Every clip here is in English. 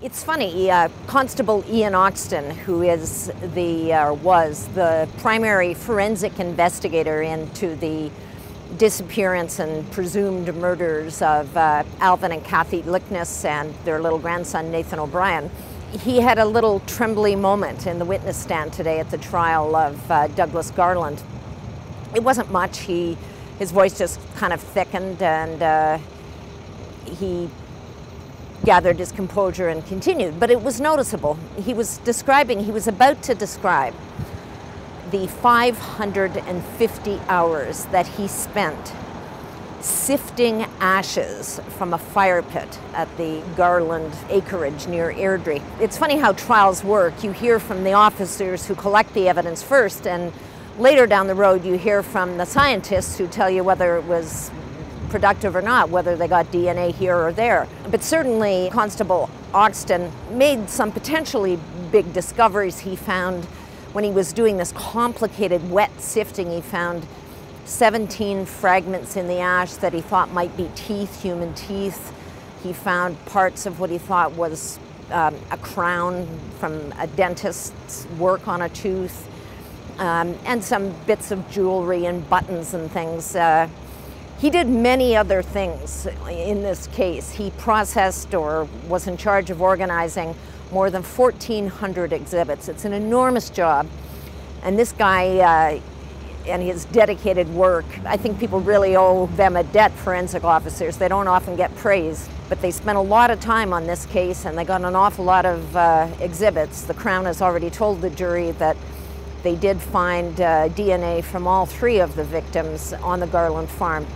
It's funny, Constable Ian Oxton, who was the primary forensic investigator into the disappearance and presumed murders of Alvin and Kathy Lickness and their little grandson Nathan O'Brien. He had a little trembly moment in the witness stand today at the trial of Douglas Garland. It wasn't much. His voice just kind of thickened, and he gathered his composure and continued, but it was noticeable. He was about to describe the 550 hours that he spent sifting ashes from a fire pit at the Garland acreage near Airdrie. It's funny how trials work. You hear from the officers who collect the evidence first, and later down the road you hear from the scientists who tell you whether it was productive or not, whether they got DNA here or there. But certainly Constable Oxton made some potentially big discoveries. He found, when he was doing this complicated wet sifting, he found 17 fragments in the ash that he thought might be teeth, human teeth. He found parts of what he thought was a crown from a dentist's work on a tooth, and some bits of jewelry and buttons and things. He did many other things in this case. He processed or was in charge of organizing more than 1,400 exhibits. It's an enormous job. And this guy and his dedicated work, I think people really owe them a debt, forensic officers. They don't often get praise, but they spent a lot of time on this case and they got an awful lot of exhibits. The Crown has already told the jury that they did find DNA from all three of the victims on the Garland farm.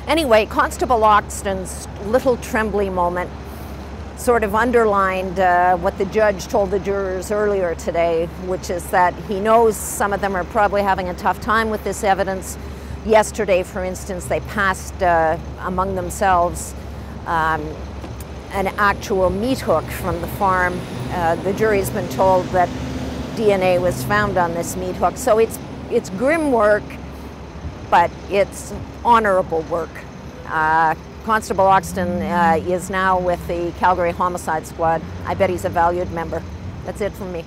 Anyway, Constable Oxton's little trembly moment sort of underlined what the judge told the jurors earlier today, which is that he knows some of them are probably having a tough time with this evidence. Yesterday, for instance, they passed among themselves an actual meat hook from the farm. The jury's been told that DNA was found on this meat hook. So it's grim work, but it's honorable work. Constable Oxton is now with the Calgary Homicide Squad. I bet he's a valued member. That's it from me.